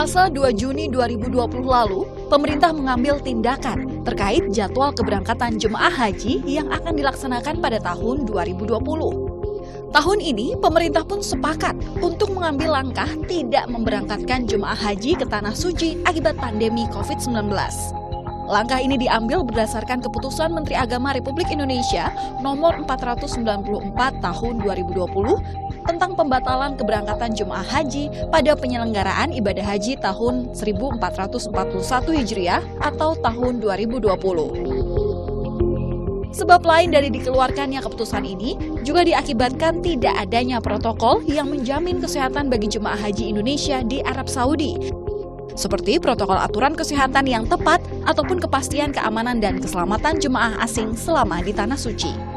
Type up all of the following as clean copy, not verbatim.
Selasa 2 Juni 2020 lalu, pemerintah mengambil tindakan terkait jadwal keberangkatan jemaah haji yang akan dilaksanakan pada tahun 2020. Tahun ini, pemerintah pun sepakat untuk mengambil langkah tidak memberangkatkan jemaah haji ke Tanah Suci akibat pandemi COVID-19. Langkah ini diambil berdasarkan keputusan Menteri Agama Republik Indonesia nomor 494 tahun 2020 tentang pembatalan keberangkatan jemaah haji pada penyelenggaraan ibadah haji tahun 1441 Hijriah atau tahun 2020. Sebab lain dari dikeluarkannya keputusan ini juga diakibatkan tidak adanya protokol yang menjamin kesehatan bagi jemaah haji Indonesia di Arab Saudi, seperti protokol aturan kesehatan yang tepat ataupun kepastian keamanan dan keselamatan jemaah asing selama di Tanah Suci.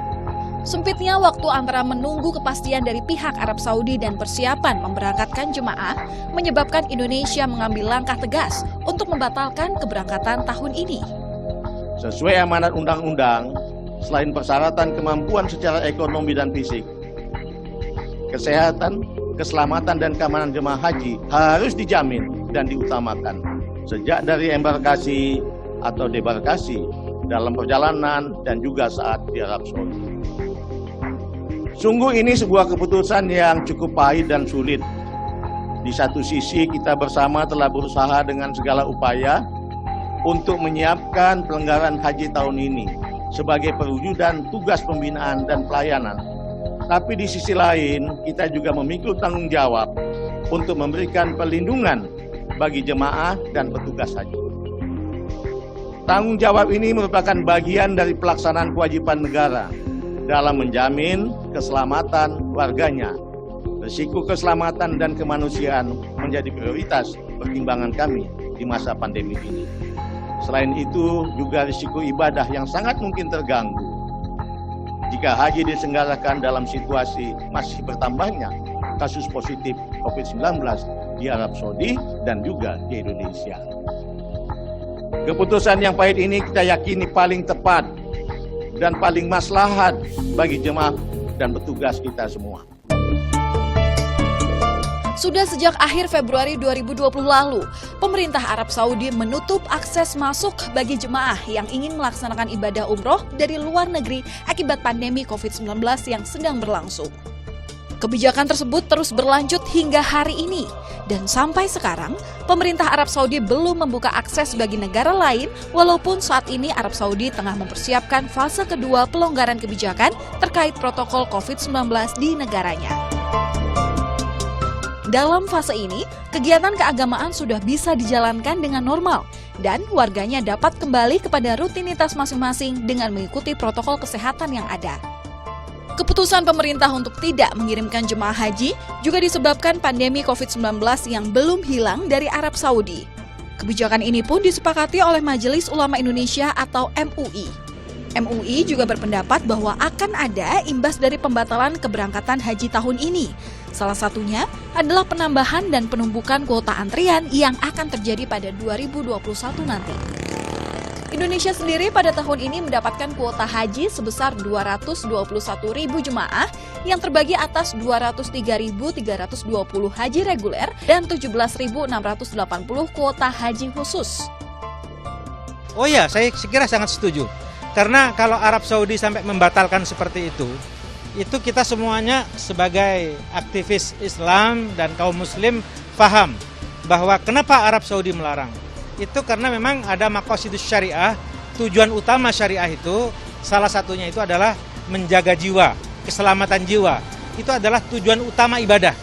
Sempitnya waktu antara menunggu kepastian dari pihak Arab Saudi dan persiapan memberangkatkan jemaah menyebabkan Indonesia mengambil langkah tegas untuk membatalkan keberangkatan tahun ini. Sesuai amanat undang-undang, selain persyaratan kemampuan secara ekonomi dan fisik, kesehatan, keselamatan dan keamanan jemaah haji harus dijamin dan diutamakan sejak dari embarkasi atau debarkasi, dalam perjalanan dan juga saat di Arab Saudi. Sungguh ini sebuah keputusan yang cukup pahit dan sulit. Di satu sisi kita bersama telah berusaha dengan segala upaya untuk menyiapkan pelanggaran haji tahun ini sebagai perwujudan tugas pembinaan dan pelayanan. Tapi di sisi lain kita juga memikul tanggung jawab untuk memberikan perlindungan bagi jemaah dan petugas haji. Tanggung jawab ini merupakan bagian dari pelaksanaan kewajiban negara dalam menjamin keselamatan warganya. Risiko keselamatan dan kemanusiaan menjadi prioritas pertimbangan kami di masa pandemi ini. Selain itu, juga risiko ibadah yang sangat mungkin terganggu jika haji diselenggarakan dalam situasi masih bertambahnya kasus positif COVID-19 di Arab Saudi dan juga di Indonesia. Keputusan yang pahit ini kita yakini paling tepat dan paling maslahat bagi jemaah dan petugas kita semua. Sudah sejak akhir Februari 2020 lalu, pemerintah Arab Saudi menutup akses masuk bagi jemaah yang ingin melaksanakan ibadah umroh dari luar negeri akibat pandemi COVID-19 yang sedang berlangsung. Kebijakan tersebut terus berlanjut hingga hari ini, dan sampai sekarang, pemerintah Arab Saudi belum membuka akses bagi negara lain, walaupun saat ini Arab Saudi tengah mempersiapkan fase kedua pelonggaran kebijakan terkait protokol COVID-19 di negaranya. Dalam fase ini, kegiatan keagamaan sudah bisa dijalankan dengan normal, dan warganya dapat kembali kepada rutinitas masing-masing dengan mengikuti protokol kesehatan yang ada. Keputusan pemerintah untuk tidak mengirimkan jemaah haji juga disebabkan pandemi COVID-19 yang belum hilang dari Arab Saudi. Kebijakan ini pun disepakati oleh Majelis Ulama Indonesia atau MUI. MUI juga berpendapat bahwa akan ada imbas dari pembatalan keberangkatan haji tahun ini. Salah satunya adalah penambahan dan penumpukan kuota antrian yang akan terjadi pada 2021 nanti. Indonesia sendiri pada tahun ini mendapatkan kuota haji sebesar 221.000 jemaah yang terbagi atas 203.320 haji reguler dan 17.680 kuota haji khusus. Oh ya, saya kira sangat setuju. Karena kalau Arab Saudi sampai membatalkan seperti itu kita semuanya sebagai aktivis Islam dan kaum muslim paham bahwa kenapa Arab Saudi melarang. Itu karena memang ada maqasidus syariah, tujuan utama syariah itu salah satunya itu adalah menjaga jiwa, keselamatan jiwa. Itu adalah tujuan utama ibadah.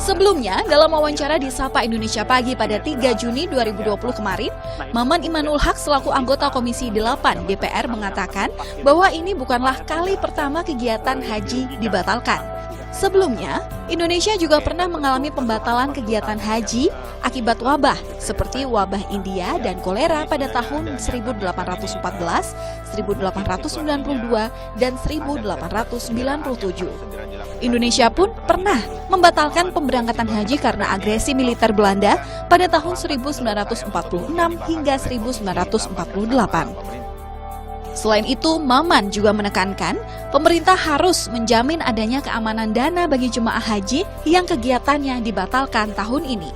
Sebelumnya, dalam wawancara di Sapa Indonesia Pagi pada 3 Juni 2020 kemarin, Maman Imanul Haq selaku anggota Komisi 8 DPR mengatakan bahwa ini bukanlah kali pertama kegiatan haji dibatalkan. Sebelumnya, Indonesia juga pernah mengalami pembatalan kegiatan haji akibat wabah seperti wabah India dan kolera pada tahun 1814, 1892, dan 1897. Indonesia pun pernah membatalkan pemberangkatan haji karena agresi militer Belanda pada tahun 1946 hingga 1948. Selain itu, Maman juga menekankan pemerintah harus menjamin adanya keamanan dana bagi jemaah haji yang kegiatannya dibatalkan tahun ini.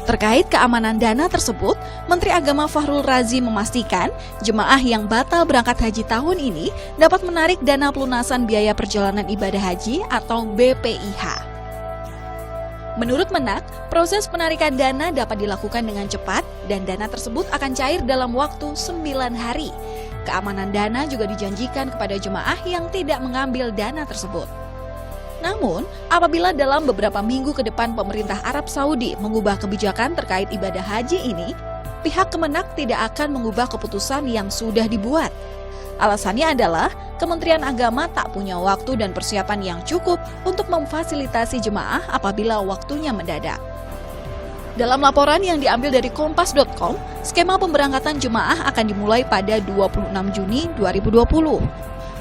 Terkait keamanan dana tersebut, Menteri Agama Fakhrul Razi memastikan jemaah yang batal berangkat haji tahun ini dapat menarik dana pelunasan biaya perjalanan ibadah haji atau BPIH. Menurut Menak, proses penarikan dana dapat dilakukan dengan cepat dan dana tersebut akan cair dalam waktu 9 hari. Keamanan dana juga dijanjikan kepada jemaah yang tidak mengambil dana tersebut. Namun, apabila dalam beberapa minggu ke depan pemerintah Arab Saudi mengubah kebijakan terkait ibadah haji ini, pihak Kemenak tidak akan mengubah keputusan yang sudah dibuat. Alasannya adalah Kementerian Agama tak punya waktu dan persiapan yang cukup untuk memfasilitasi jemaah apabila waktunya mendadak. Dalam laporan yang diambil dari kompas.com, skema pemberangkatan jemaah akan dimulai pada 26 Juni 2020.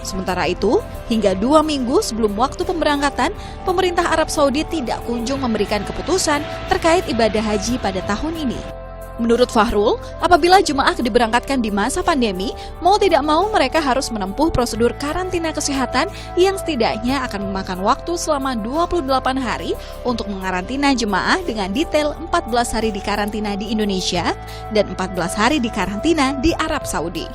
Sementara itu, hingga 2 minggu sebelum waktu pemberangkatan, pemerintah Arab Saudi tidak kunjung memberikan keputusan terkait ibadah haji pada tahun ini. Menurut Fakhrul, apabila jemaah diberangkatkan di masa pandemi, mau tidak mau mereka harus menempuh prosedur karantina kesehatan yang setidaknya akan memakan waktu selama 28 hari untuk mengarantina jemaah dengan detail 14 hari di karantina di Indonesia dan 14 hari di karantina di Arab Saudi.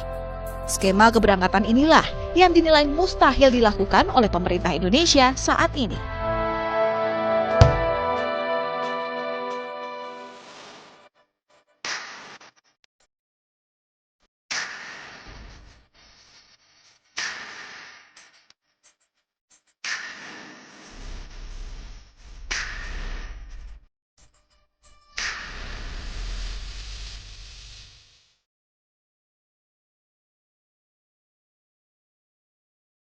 Skema keberangkatan inilah yang dinilai mustahil dilakukan oleh pemerintah Indonesia saat ini.